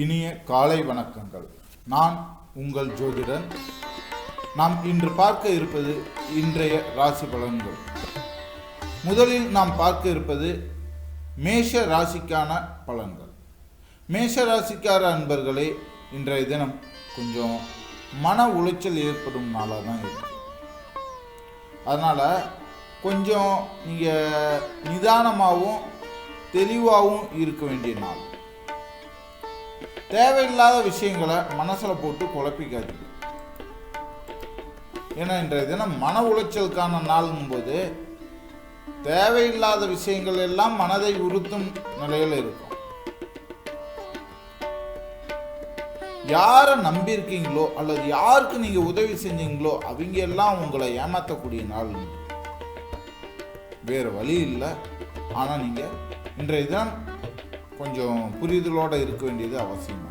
இனிய காலை வணக்கங்கள். நான் உங்கள் ஜோதிடன். நாம் இன்று பார்க்க இருப்பது இன்றைய ராசி பலன்கள். முதலில் நாம் பார்க்க இருப்பது மேஷ ராசிக்கான பலன்கள். மேஷ ராசிக்கார அன்பர்களே, இன்றைய தினம் கொஞ்சம் மன உளைச்சல் ஏற்படும் நாளாக தான் இருக்கு. அதனால் கொஞ்சம் நீங்கள் நிதானமாகவும் தெளிவாகவும் இருக்க வேண்டிய நாள். தேவையில்லாத விஷயங்களை மனசில் போட்டு குழப்பிக்காதீங்க. ஏன்னா இன்றைய தினம் மன உளைச்சலுக்கான நாளுங்கும் போது தேவையில்லாத விஷயங்கள் எல்லாம் மனதை உறுத்தும் நிலையில் இருக்கும். யாரை நம்பியிருக்கீங்களோ அல்லது யாருக்கு நீங்க உதவி செஞ்சீங்களோ அவங்க எல்லாம் உங்களை ஏமாற்றக்கூடிய நாள். வேற வழி இல்லை. ஆனால் நீங்க இன்றைய தினம் கொஞ்சம் புரிதலோடு இருக்க வேண்டியது அவசியம்.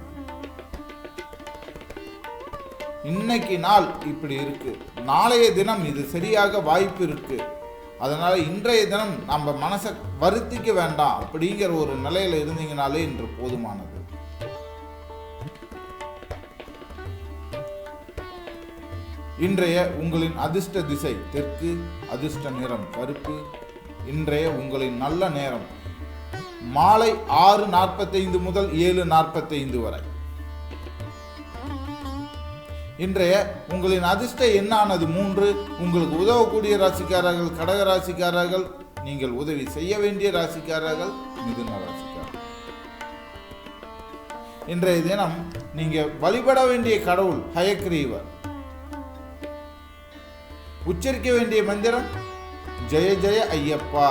இன்னைக்கு நாள் இப்படி இருக்கு, நாளைய தினம் இது சரியாக வாய்ப்பு இருக்கு. அதனால இன்றைய தினம் நம்ம மனசை வருத்திக்க வேண்டாம் அப்படிங்கிற ஒரு நிலையில இருந்தீங்கனாலே இன்று போதுமானது. இன்றைய உங்களின் அதிர்ஷ்ட திசை தெற்கு, அதிர்ஷ்ட நிறம் கருப்பு. இன்றைய உங்களின் நல்ல நேரம் மாலை 6:45 முதல் 7:45 வரை. இன்றைய உங்களின் அதிர்ஷ்ட எண்ணானது 3. உங்களுக்கு உதவக்கூடிய ராசிக்காரர்கள் கடக ராசிக்காரர்கள், நீங்கள் உதவி செய்ய வேண்டிய ராசிக்காரர்கள் மிதுன ராசிக்காரர்கள். இன்றைய தினம் நீங்க வழிபட வேண்டிய கடவுள் ஹயக்ரீவர். உச்சரிக்க வேண்டிய மந்திரம் ஜெய ஜெய ஐயப்பா.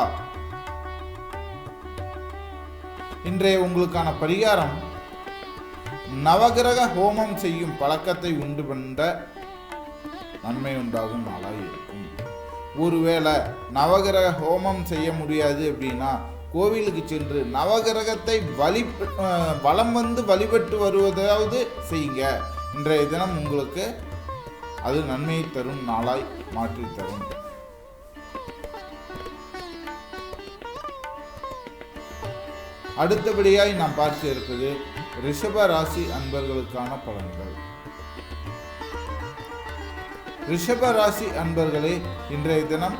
இன்றைய உங்களுக்கான பரிகாரம் நவகிரக ஹோமம் செய்யும் பழக்கத்தை உண்டு பண்ண நன்மை உண்டாகும் நாளாக இருக்கும். ஒருவேளை நவகிரக ஹோமம் செய்ய முடியாது அப்படின்னா கோவிலுக்கு சென்று நவகிரகத்தை வலம் வந்து வழிபட்டு வருவதாவது செய்யுங்க. இன்றைய தினம் உங்களுக்கு அது நன்மையை தரும் நாளாய் மாற்றி தரும். அடுத்தபடியாய் நாம் பார்க்க இருப்பது ரிஷப ராசி அன்பர்களுக்கான பலன்கள். ரிஷப ராசி அன்பர்களே, இன்றைய தினம்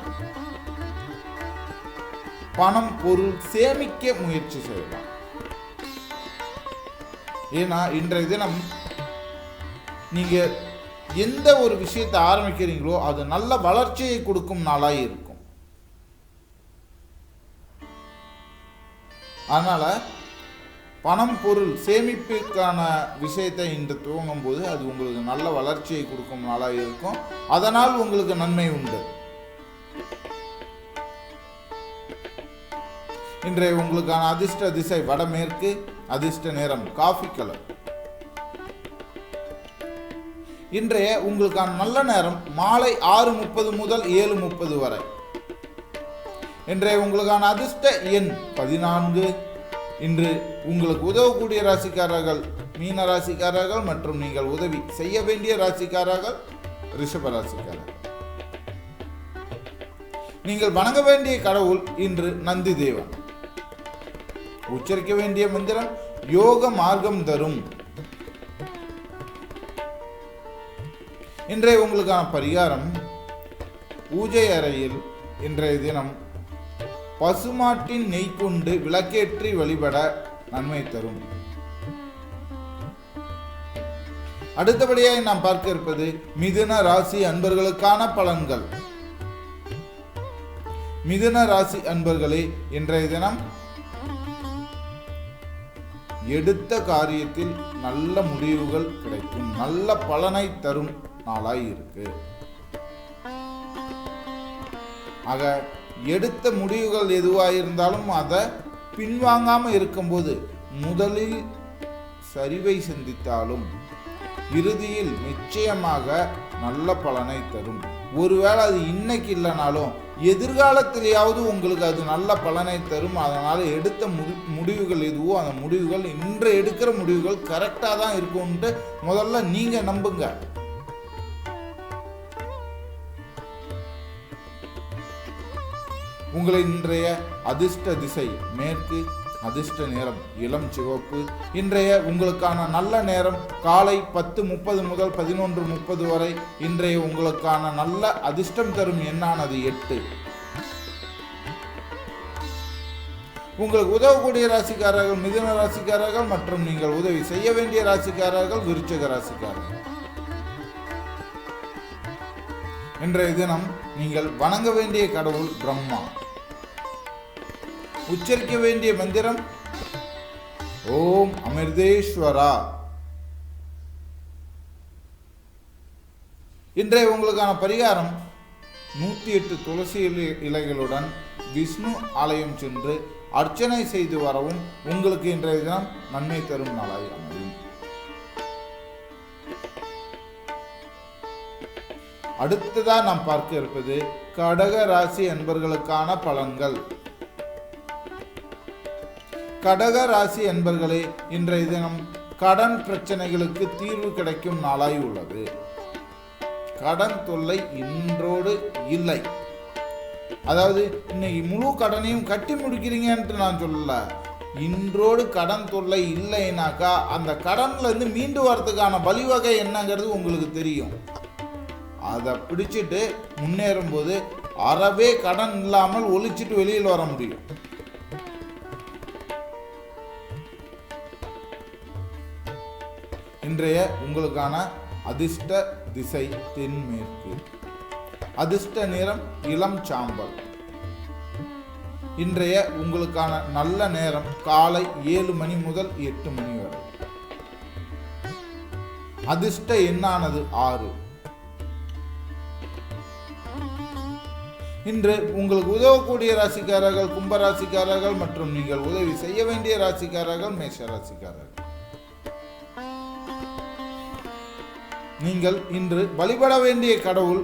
பணம் பொருள் சேமிக்க முயற்சி செய்யலாம். ஏன்னா இன்றைய தினம் நீங்க எந்த ஒரு விஷயத்தை ஆரம்பிக்கிறீங்களோ அது நல்ல வளர்ச்சியை கொடுக்கும் நாளாய் இருக்கும். அதனால பணம் பொருள் சேமிப்பிற்கான விஷயத்தை இன்று துவங்கும் போது அது உங்களுக்கு நல்ல வளர்ச்சியை கொடுக்கும் நாளாக இருக்கும். அதனால் உங்களுக்கு நன்மை உண்டு. இன்றைய உங்களுக்கான அதிர்ஷ்ட திசை வடமேற்கு, அதிர்ஷ்ட நிறம் காஃபி கலர். இன்றைய உங்களுக்கான நல்ல நேரம் மாலை 6:30 முதல் 7:30 வரை. இன்றைய உங்களுக்கான அதிர்ஷ்ட எண் 14. இன்று உங்களுக்கு உதவக்கூடிய ராசிக்காரர்கள் மீன ராசிக்காரர்கள் மற்றும் நீங்கள் உதவி செய்ய வேண்டிய ராசிக்காரர்கள் ரிஷப ராசிக்காரர்கள். நீங்கள் வணங்க வேண்டிய கடவுள் இன்று நந்தி தேவன். உச்சரிக்க வேண்டிய மந்திரம் யோக மார்க்கம் தரும். இன்றைய உங்களுக்கான பரிகாரம் பூஜை அறையில் இன்றைய தினம் பசுமாட்டின் நெய் கொண்டு விளக்கேற்றி வழிபட நன்மை தரும். அடுத்தபடியாக நாம் பார்க்க இருப்பது மிதுன ராசி அன்பர்களுக்கான பலன்கள். மிதுன ராசி அன்பர்களே, இன்றைய தினம் எடுத்த காரியத்தில் நல்ல முடிவுகள் கிடைக்கும், நல்ல பலனை தரும் நாளாய் இருக்கு. ஆக எடுத்த முடிவுகள் எதுவாக இருந்தாலும் அதை பின்வாங்காமல் இருக்கும்போது முதலில் சரிவை சந்தித்தாலும் இறுதியில் நிச்சயமாக நல்ல பலனை தரும். ஒருவேளை அது இன்னைக்கு இல்லைனாலும் எதிர்காலத்திலேயாவது உங்களுக்கு அது நல்ல பலனை தரும். அதனால எடுத்த முடிவுகள் எதுவோ அந்த முடிவுகள் இன்று எடுக்கிற முடிவுகள் கரெக்டாக தான் இருக்கும்ட்டு முதல்ல நீங்க நம்புங்க. உங்களை இன்றைய அதிர்ஷ்ட திசை மேற்கு, அதிர்ஷ்ட நிறம் இளம் சிவப்பு. இன்றைய உங்களுக்கான நல்ல நேரம் காலை 10:30 முதல் 11:30 வரை. இன்றைய உங்களுக்கான நல்ல அதிர்ஷ்டம் தரும் எண்ணானது 8. உங்களுக்கு உதவக்கூடிய ராசிக்காரர்கள் மிதுன ராசிக்காரர்கள் மற்றும் நீங்கள் உதவி செய்ய வேண்டிய ராசிக்காரர்கள் விருச்சிக ராசிக்காரர்கள். இன்றைய தினம் நீங்கள் வணங்க வேண்டிய கடவுள் பிரம்மா. உச்சரிக்க வேண்டிய மந்திரம் ஓம் அமிர்தேஸ்வரா. இன்றைய உங்களுக்கான பரிகாரம் 108 துளசி இலைகளுடன் விஷ்ணு ஆலயம் சென்று அர்ச்சனை செய்து வரவும் உங்களுக்கு இன்றைய தினம் நன்மை தரும் நாளாய் அமையும். அடுத்ததா நாம் பார்க்க இருப்பது கடக ராசி அன்பர்களுக்கான பலன்கள். கடக ராசி அன்பர்களே, இன்றைய தினம் கடன் பிரச்சனைகளுக்கு தீர்வு கிடைக்கும் நாளாய் உள்ளது. கடன் தொல்லை இன்றோடு இல்லை. அதாவது இன்னைக்கு முழு கடனையும் கட்டி முடிக்கிறீங்கன்ட்டு நான் சொல்லல. இன்றோடு கடன் தொல்லை இல்லைனாக்கா அந்த கடன்ல இருந்து மீண்டு வரதுக்கான வழிவகை என்னங்கிறது உங்களுக்கு தெரியும். அதை பிடிச்சிட்டு முன்னேறும் போது அறவே கடன் இல்லாமல் ஒழிச்சிட்டு வெளியில் வர முடியும். இன்றைய உங்களுக்கான அதிர்ஷ்ட திசை தென்மேற்கு. அதிர்ஷ்ட நிறம் இளம் சாம்பல். இன்றைய உங்களுக்கான நல்ல நேரம் காலை 7 மணி முதல் 8 மணி வரை. அதிர்ஷ்ட எண்ணானது 6. இன்று உங்களுக்கு உதவக்கூடிய ராசிக்காரர்கள் கும்பராசிக்காரர்கள் மற்றும் நீங்கள் உதவி செய்ய வேண்டிய ராசிக்காரர்கள் மேஷ ராசிக்காரர்கள். நீங்கள் இன்று வழிபட வேண்டிய கடவுள்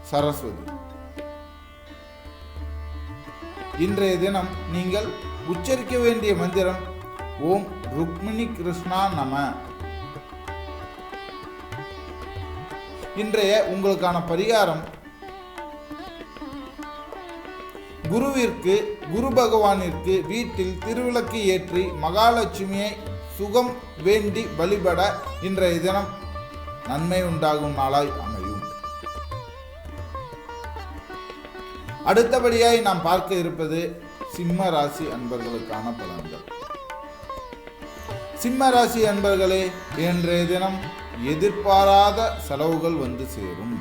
சரஸ்வதி. இன்றைய தினம் நீங்கள் உச்சரிக்க வேண்டிய மந்திரம் ஓம் ருக்மிணி கிருஷ்ணா நம. இன்றைய உங்களுக்கான பரிகாரம் குரு பகவானிற்கு வீட்டில் திருவிளக்கு ஏற்றி மகாலட்சுமியை சுகம் வேண்டி வழிபட இன்றைய தினம் நன்மை உண்டாகும் நாளாய் அமையும். அடுத்தபடியாய் நாம் பார்க்க இருப்பது சிம்ம ராசி அன்பர்களுக்கான பலன்கள். சிம்ம ராசி அன்பர்களே, இன்றைய தினம் எதிர்பாராத செலவுகள் வந்து சேரும்.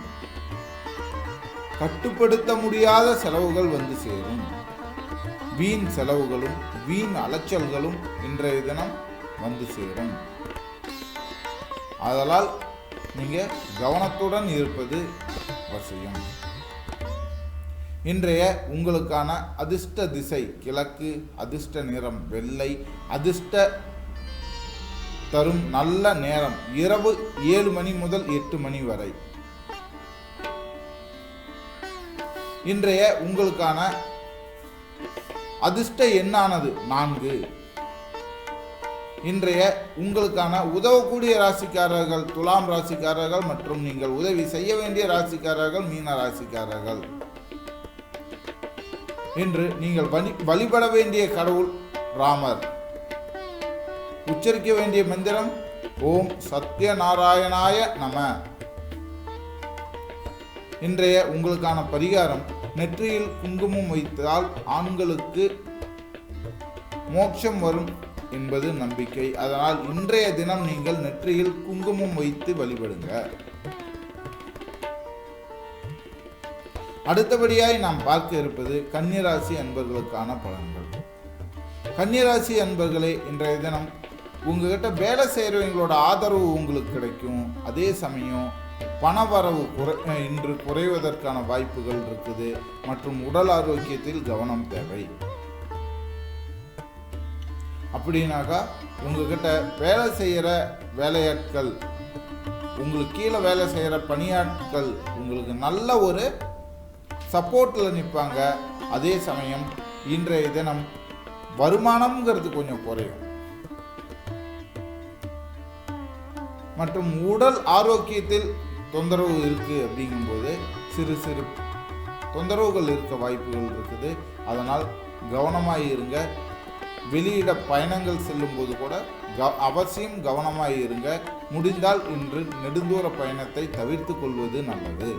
கட்டுப்படுத்த முடியாத செலவுகள் வந்து சேரும். வீண் செலவுகளும் வீண் அலைச்சல்களும் இன்றைய தினம் வந்து சேரும். அதனால் நீங்க கவனத்துடன் இருப்பது அவசியம். இன்றைய உங்களுக்கான அதிர்ஷ்ட திசை கிழக்கு. அதிர்ஷ்ட நிறம் வெள்ளை. அதிர்ஷ்ட தரும் நல்ல நேரம் இரவு 7 மணி முதல் 8 மணி வரை. இன்றைய உங்களுக்கான அதிர்ஷ்ட எண்ணானது 4. இன்றைய உங்களுக்கான உதவக்கூடிய ராசிக்காரர்கள் துலாம் ராசிக்காரர்கள் மற்றும் நீங்கள் உதவி செய்ய வேண்டிய ராசிக்காரர்கள் மீன ராசிக்காரர்கள். இன்று நீங்கள் வழிபட வேண்டிய கடவுள் ராமர். உச்சரிக்க வேண்டிய மந்திரம் ஓம் சத்யநாராயணாய நம. இன்றைய உங்களுக்கான பரிகாரம் நெற்றியில் குங்குமம் வைத்தால் ஆண்களுக்கு மோட்சம் வரும் என்பது நம்பிக்கை. அதனால் இன்றைய தினம் நீங்கள் நெற்றியில் குங்குமம் வைத்து வழிபடுங்க. அடுத்தபடியாய் நாம் பார்க்க இருப்பது கன்னிராசி அன்பர்களுக்கான பலன்கள். கன்னிராசி அன்பர்களே, இன்றைய தினம் உங்ககிட்ட வேலை செய்கிறவங்களோட ஆதரவு உங்களுக்கு கிடைக்கும். அதே சமயம் பணவரவு இன்று குறைவதற்கான வாய்ப்புகள் இருக்குது மற்றும் உடல் ஆரோக்கியத்தில் கவனம் தேவை. அப்படின்னாக்கா உங்ககிட்ட வேலை செய்கிற வேலையாட்கள், உங்களுக்கு கீழே வேலை செய்கிற பணியாட்கள் உங்களுக்கு நல்ல ஒரு சப்போர்ட்டில் நிற்பாங்க. அதே சமயம் இன்றைய தினம் வருமானம்ங்கிறது கொஞ்சம் குறையும் மற்றும் உடல் ஆரோக்கியத்தில் தொந்தரவு இருக்குது. அப்படிங்கும்போது சிறு சிறு தொந்தரவுகள் இருக்க வாய்ப்புகள் இருக்குது. அதனால் கவனமாக இருங்க. வெளியிட பயணங்கள் செல்லும் போது கூட அவசியம் கவனமாக இருங்க. முடிந்தால் இன்று நெடுந்தூர பயணத்தை தவிர்த்து கொள்வது நல்லது.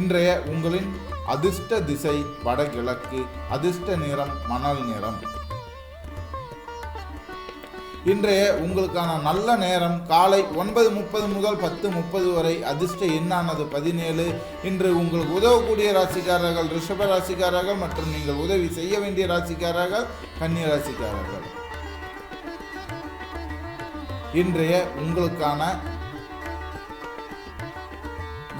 இன்றைய உங்களின் அதிர்ஷ்ட திசை வடகிழக்கு. அதிர்ஷ்ட நிறம் மணல் நிறம். இன்றைய உங்களுக்கான நல்ல நேரம் காலை 9:30 முதல் 10:30 வரை. அதிர்ஷ்ட எண்ணானது 17. இன்று உங்களுக்கு உதவக்கூடிய ராசிக்காரர்கள் ரிஷப ராசிக்காரர்கள் மற்றும் நீங்கள் உதவி செய்ய வேண்டிய ராசிக்காரர்கள் கன்னி ராசிக்காரர்கள். இன்றைய உங்களுக்கான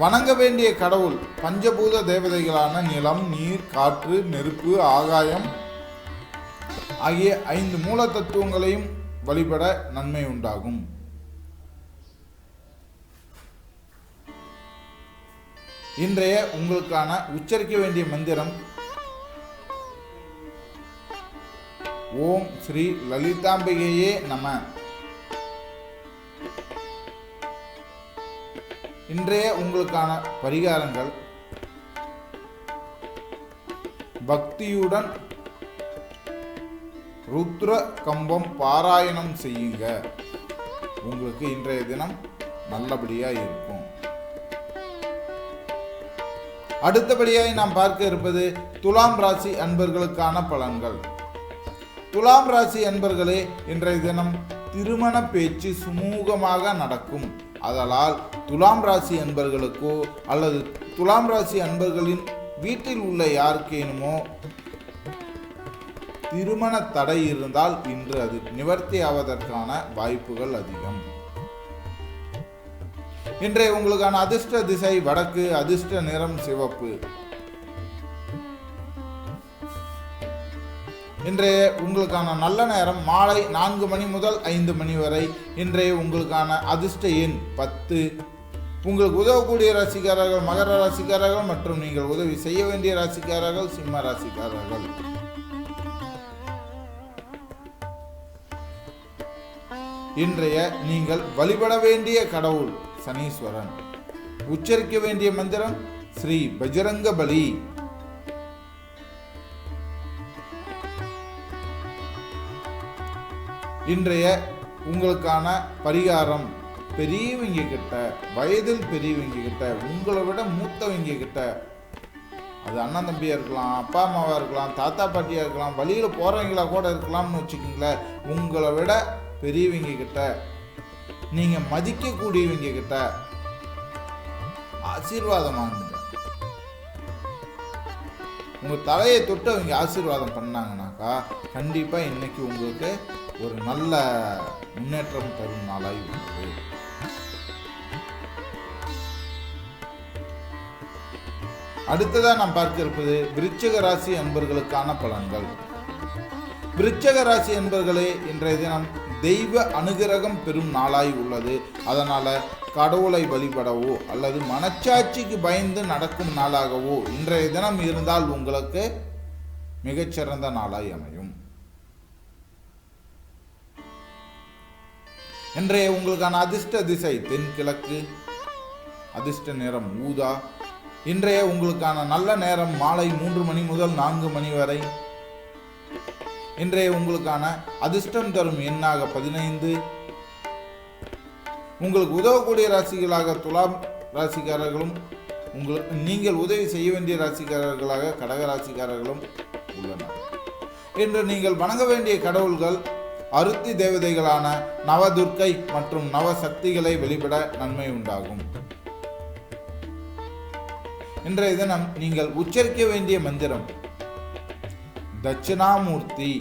வணங்க வேண்டிய கடவுள் பஞ்சபூத தேவதைகளான நிலம், நீர், காற்று, நெருப்பு, ஆகாயம் ஆகிய 5 மூல தத்துவங்களையும் வழிபட நன்மை உண்டாகும். இன்றைய உங்களுக்கான உச்சரிக்க வேண்டிய மந்திரம் ஓம் ஸ்ரீ லலிதாம்பிகையே நம. இன்றைய உங்களுக்கான பரிகாரங்கள் பக்தியுடன் ருத்ர கம்பம் பாராயணம் செய்யுங்க. உங்களுக்கு இன்றைய தினம் நல்லபடியா இருக்கும். அடுத்தபடியாக நாம் பார்க்க இருப்பது துலாம் ராசி அன்பர்களுக்கான பலன்கள். துலாம் ராசி அன்பர்களே, இன்றைய தினம் திருமண பேச்சு சுமூகமாக நடக்கும். அதனால் துலாம் ராசி அன்பர்களுக்கோ அல்லது துலாம் ராசி அன்பர்களின் வீட்டில் உள்ள யாருக்கேனுமோ திருமண தடை இருந்தால் இன்று அது நிவர்த்தி ஆவதற்கான வாய்ப்புகள் அதிகம். இன்றைய உங்களுக்கான அதிர்ஷ்ட திசை வடக்கு. அதிர்ஷ்ட நிறம் சிவப்பு. இன்றைய உங்களுக்கான நல்ல நேரம் மாலை 4 மணி முதல் 5 மணி வரை. இன்றைய உங்களுக்கான அதிர்ஷ்ட எண் 10. உங்களுக்கு உதவக்கூடிய ராசிக்காரர்கள் மகர ராசிக்காரர்கள் மற்றும் நீங்கள் உதவி செய்ய வேண்டிய ராசிக்காரர்கள் சிம்ம ராசிக்காரர்கள். இன்றைய நீங்கள் வழிபட வேண்டிய கடவுள் சனீஸ்வரன். உச்சரிக்க வேண்டிய மந்திரம் ஸ்ரீ பஜ்ரங்க பலி. இன்றைய உங்களுக்கான பரிகாரம் பெரியவங்க கிட்ட, வயதில் பெரியவங்க கிட்ட, உங்களை விட மூத்தவங்க கிட்ட, அது அண்ணன் தம்பியா இருக்கலாம், அப்பா அம்மாவா இருக்கலாம், தாத்தா பாட்டியா இருக்கலாம், வழியில போறவங்களா கூட இருக்கலாம்னு வச்சுக்கோங்களேன். உங்களை விட பெரியவங்க கிட்ட, நீங்க மதிக்கக்கூடியவங்க கிட்ட ஆசீர்வாதம் வாங்குங்க. உங்க தலையை தொட்டு அவங்க ஆசீர்வாதம் பண்ணாங்கன்னாக்கா கண்டிப்பா இன்னைக்கு உங்களுக்கு ஒரு நல்ல முன்னேற்றம் தரும் நாளாய் உள்ளது. அடுத்ததா நாம் பார்க்க இருப்பது விருச்சிக ராசி அன்பர்களுக்கான பலன்கள். விருச்சிக ராசி அன்பர்களே, இன்றைய தினம் தெய்வ அனுகிரகம் பெறும் நாளாய் உள்ளது. அதனால கடவுளை வழிபடவோ அல்லது மனச்சாட்சிக்கு பயந்து நடக்கும் நாளாகவோ இன்றைய தினம் இருந்தால் உங்களுக்கு மிகச்சிறந்த நாளாய் அமையும். இன்றைய உங்களுக்கான அதிர்ஷ்ட திசை தென்கிழக்கு. அதிர்ஷ்ட நிறம் ஊதா. இன்றைய உங்களுக்கான நல்ல நேரம் மாலை 3 மணி முதல் 4 மணி வரை. இன்றைய உங்களுக்கான அதிர்ஷ்டம் தரும் எண்ணாக 15. உங்களுக்கு உதவக்கூடிய ராசிகளாக துலாம் ராசிக்காரர்களும் நீங்கள் உதவி செய்ய வேண்டிய ராசிக்காரர்களாக கடக ராசிக்காரர்களும் உள்ளனர். இன்று நீங்கள் வணங்க வேண்டிய கடவுள்கள் அருத்தி தேவதைகளான நவதுர்க்கை மற்றும் நவசக்திகளை வெளிப்பட நன்மை உண்டாகும். இன்றைய தினம் நீங்கள் உச்சரிக்க வேண்டிய மந்திரம் தட்சிணாமூர்த்தி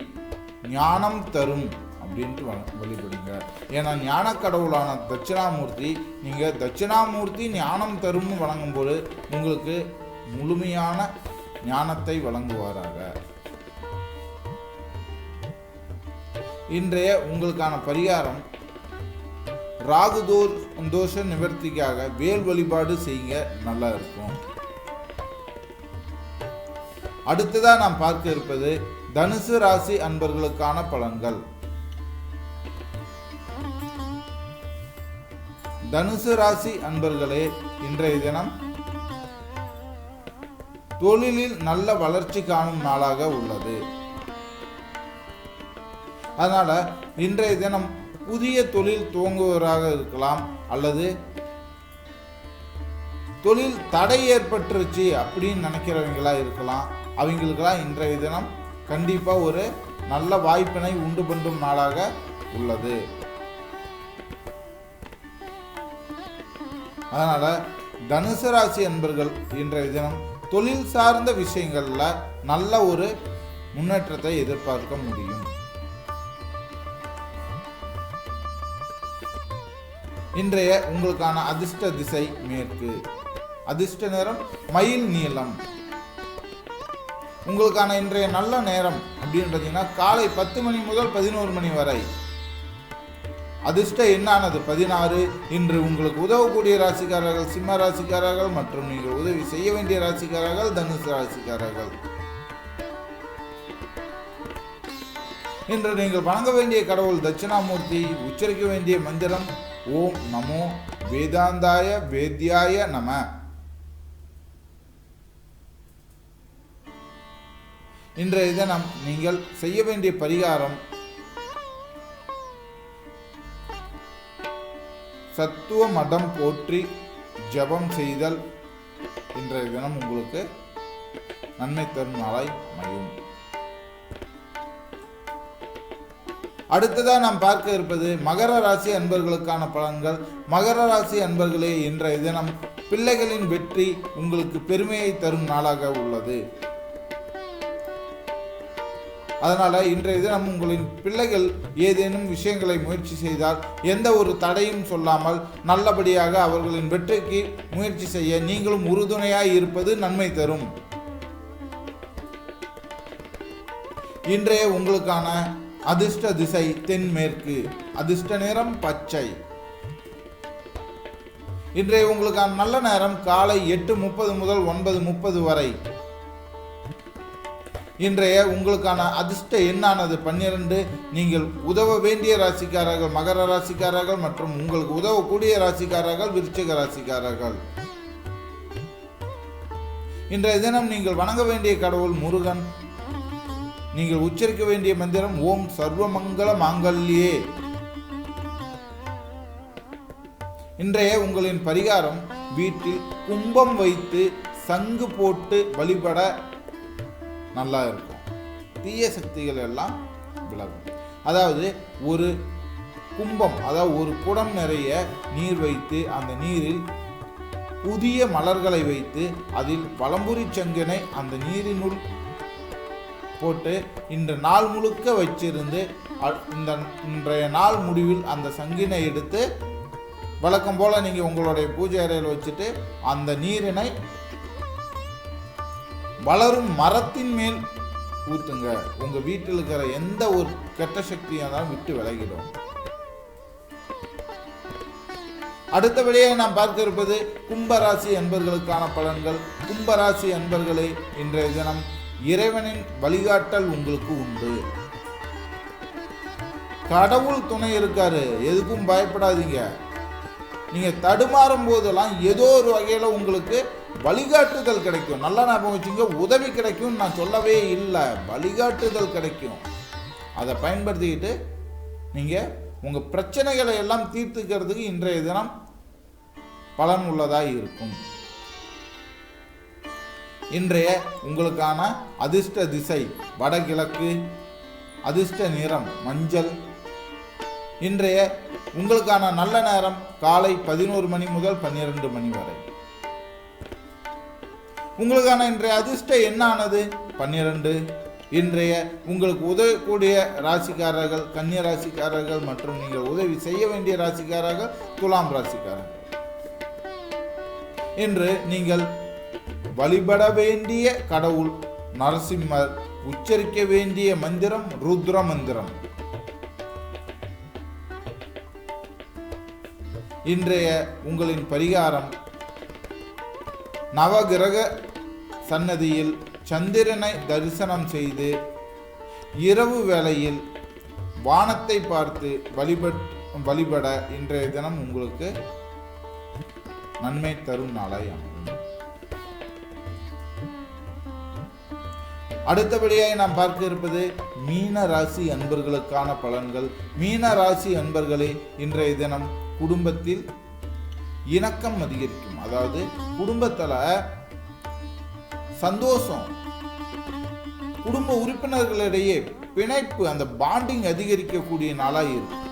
ஞானம் தரும் அப்படின்ட்டு வழிபடுங்க. ஏன்னா ஞான கடவுளான தட்சிணாமூர்த்தி, நீங்க தட்சிணாமூர்த்தி ஞானம் தரும்னு வழங்கும்போது உங்களுக்கு முழுமையான ஞானத்தை வழங்குவாராக. இன்றைய உங்களுக்கான பரிகாரம் ராகு தோஷ நிவர்த்திக்காக வேல் வழிபாடு செய்யுங்க, நல்லா இருக்கும். அடுத்ததா நாம் பார்க்க இருப்பது தனுசு ராசி அன்பர்களுக்கான பலன்கள். தனுசு ராசி அன்பர்களே, இன்றைய தினம் தொழிலில் நல்ல வளர்ச்சி காணும் நாளாக உள்ளது. அதனால இன்றைய தினம் புதிய தொழில் துவங்குவராக இருக்கலாம், அல்லது தொழில் தடை ஏற்பட்டுருச்சு அப்படின்னு நினைக்கிறவங்களா இருக்கலாம். அவங்களுக்கெல்லாம் இன்றைய தினம் கண்டிப்பா ஒரு நல்ல வாய்ப்பினை உண்டு பண்ணும் நாளாக உள்ளது. அதனால தனுசு ராசி அன்பர்கள் இன்றைய தினம் தொழில் சார்ந்த விஷயங்கள்ல நல்ல ஒரு முன்னேற்றத்தை எதிர்பார்க்க முடியும். இன்றைய உங்களுக்கான அதிர்ஷ்ட திசை மேற்கு. அதிர்ஷ்ட நிறம் மயில் நீலம். உங்களுக்கான இன்றைய நல்ல நேரம் அப்படின்னு பார்த்தீங்கன்னா காலை 10 மணி முதல் 11 மணி வரை. அதிர்ஷ்ட எண்ணானது 16. இன்று உங்களுக்கு உதவக்கூடிய ராசிக்காரர்கள் சிம்ம ராசிக்காரர்கள் மற்றும் நீங்கள் உதவி செய்ய வேண்டிய ராசிக்காரர்கள் தனுசு ராசிக்காரர்கள். இன்று நீங்கள் வணங்க வேண்டிய கடவுள் தட்சிணாமூர்த்தி. உச்சரிக்க வேண்டிய மந்திரம் ஓம் நமோ வேதாந்தாய வேத்யாய நம. இன்றைய தினம் நீங்கள் செய்ய வேண்டிய பரிகாரம் சத்துவ மடம் போற்றி ஜபம் செய்தல் இன்றைய தினம் உங்களுக்கு நன்மை தரும் நாளாய் அமையும். அடுத்ததாக நாம் பார்க்க இருப்பது மகர ராசி அன்பர்களுக்கான பலன்கள். மகர ராசி அன்பர்களே, இன்றைய தினம் பிள்ளைகளின் வெற்றி உங்களுக்கு பெருமையை தரும் நாளாக உள்ளது. அதனால இன்றைய தினம் உங்களின் பிள்ளைகள் ஏதேனும் விஷயங்களை முயற்சி செய்தால் எந்த ஒரு தடையும் சொல்லாமல் நல்லபடியாக அவர்களின் வெற்றிக்கு முயற்சி செய்ய நீங்களும் உறுதுணையாய் இருப்பது நன்மை தரும். இன்றைய உங்களுக்கான அதிர்ஷ்ட திசை தென்மேற்கு. அதிர்ஷ்ட நிறம் பச்சை. இன்றைய உங்களுக்கான நல்ல நேரம் காலை 8:30 முதல் 9:30 வரை. இன்றைய உங்களுக்கான அதிர்ஷ்ட எண்ணானது 12. நீங்கள் உதவ வேண்டிய ராசிக்காரர்கள் மகர ராசிக்காரர்கள் மற்றும் உங்களுக்கு உதவக்கூடிய ராசிக்காரர்கள் விருச்சிக ராசிக்காரர்கள். இன்றைய தினம் நீங்கள் வணங்க வேண்டிய கடவுள் முருகன். நீங்கள் உச்சரிக்க வேண்டிய மந்திரம் ஓம் சர்வமங்கல மாங்கல்யே. இன்றைய உங்களின் பரிகாரம் வீட்டில் கும்பம் வைத்து சங்கு போட்டு வழிபட நல்லா இருக்கும். தீய சக்திகள் எல்லாம் விலகும். அதாவது ஒரு கும்பம், அதாவது ஒரு குடம் நிறைய நீர் வைத்து அந்த நீரில் புதிய மலர்களை வைத்து அதில் வலம்புரி சங்கினை அந்த நீரினுள் போட்டு இந்த நாள் முழுக்க வச்சிருந்து இன்றைய நாள் முடிவில் அந்த சங்கினை எடுத்து வழக்கம் போல நீங்க உங்களுடைய பூஜை அறையில் வச்சுட்டு அந்த நீரினை வளரும் மரத்தின் மேல் ஊத்துங்க. உங்க வீட்டில் இருக்கிற எந்த ஒரு கெட்ட சக்தியானாலும் விட்டு விலகிடும். அடுத்தபடியாக நாம் பார்க்க இருப்பது கும்பராசி அன்பர்களுக்கான பலன்கள். கும்பராசி அன்பர்களே, இன்றைய தினம் இறைவனின் வழிகாட்டல் உங்களுக்கு உண்டு. கடவுள் துணை இருக்காரு, எதுக்கும் பயப்படாதீங்க. நீங்க தடுமாறும் போதெல்லாம் ஏதோ ஒரு வகையில உங்களுக்கு வழிகாட்டுதல் கிடைக்கும். நல்லா ஞாபகம் வச்சுங்க, உதவி கிடைக்கும் நான் சொல்லவே இல்லை, வழிகாட்டுதல் கிடைக்கும். அதை பயன்படுத்திக்கிட்டு நீங்க உங்க பிரச்சனைகளை எல்லாம் தீர்த்துக்கிறதுக்கு இன்றைய தினம் பலன் உள்ளதாக இருக்கும். இன்றைய உங்களுக்கான அதிர்ஷ்ட திசை வடகிழக்கு. அதிர்ஷ்ட நிறம் மஞ்சள். இன்றைய உங்களுக்கான நல்ல நேரம் காலை 11 மணி முதல் 12 மணி வரை. உங்களுக்கான இன்றைய அதிர்ஷ்ட எண்ணானது 12. இன்றைய உங்களுக்கு உதவக்கூடிய ராசிக்காரர்கள் கன்னியா ராசிக்காரர்கள் மற்றும் நீங்கள் உதவி செய்ய வேண்டிய ராசிக்காரர்கள் துலாம் ராசிக்காரர்கள். இன்று நீங்கள் வழிபட வேண்டிய கடவுள் நரசிம்மர். உச்சரிக்க வேண்டிய மந்திரம் ருத்ர மந்திரம். இன்றைய உங்களின் பரிகாரம் நவகிரக சன்னதியில் சந்திரனை தரிசனம் செய்து இரவு வேளையில் வானத்தை பார்த்து வழிபட இன்றைய தினம் உங்களுக்கு நன்மை தரும் நாளாய் அமையும். அடுத்தபடியாக நாம் பார்க்க இருப்பது மீன ராசி அன்பர்களுக்கான பலன்கள். மீன ராசி அன்பர்களே, இன்றைய தினம் குடும்பத்தில் இணக்கம் அதிகரிக்கும். அதாவது குடும்பத்துல சந்தோஷம், குடும்ப உறுப்பினர்களிடையே பிணைப்பு, அந்த பாண்டிங் அதிகரிக்கக்கூடிய நாளாக இருக்கும்.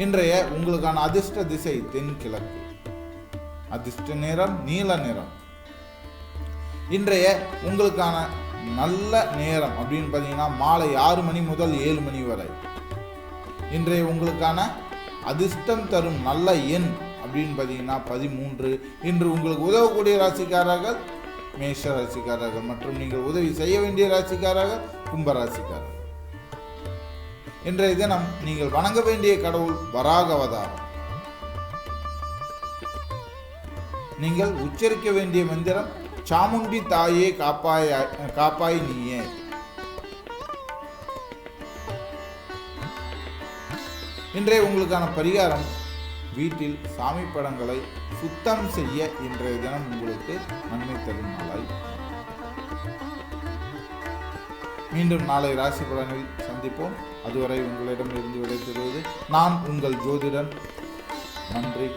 இன்றைய உங்களுக்கான அதிர்ஷ்ட திசை தென்கிழக்கு, அதிர்ஷ்ட நிறம் நீல நிறம். இன்றைய உங்களுக்கான நல்ல நேரம் அப்படின்னு பார்த்தீங்கன்னா மாலை 6 மணி முதல் 7 மணி வரை. இன்றைய உங்களுக்கான அதிர்ஷ்டம் தரும் நல்ல எண் அப்படின்னு பார்த்தீங்கன்னா 13. இன்று உங்களுக்கு உதவக்கூடிய ராசிக்காரர்கள் மேஷ ராசிக்காரர்கள் மற்றும் நீங்கள் உதவி செய்ய வேண்டிய ராசிக்காரர்கள் கும்ப ராசிக்காரர்கள். இன்றைய தினம் நீங்கள் வணங்க வேண்டிய கடவுள் வராக அவதாரம். நீங்கள் உச்சரிக்க வேண்டிய மந்திரம் சாமுண்டி தாயே காப்பாய் நீயே. இன்றைய உங்களுக்கான பரிகாரம் வீட்டில் சாமி படங்களை சுத்தம் செய்ய இன்றைய தினம் உங்களுக்கு நன்மை தரும் நாளாய். மீண்டும் நாளை ராசி பலனில் சந்திப்போம். அதுவரை உங்களிடமிருந்து விடைபெறுவது நான் உங்கள் ஜோதிடன். நன்றி.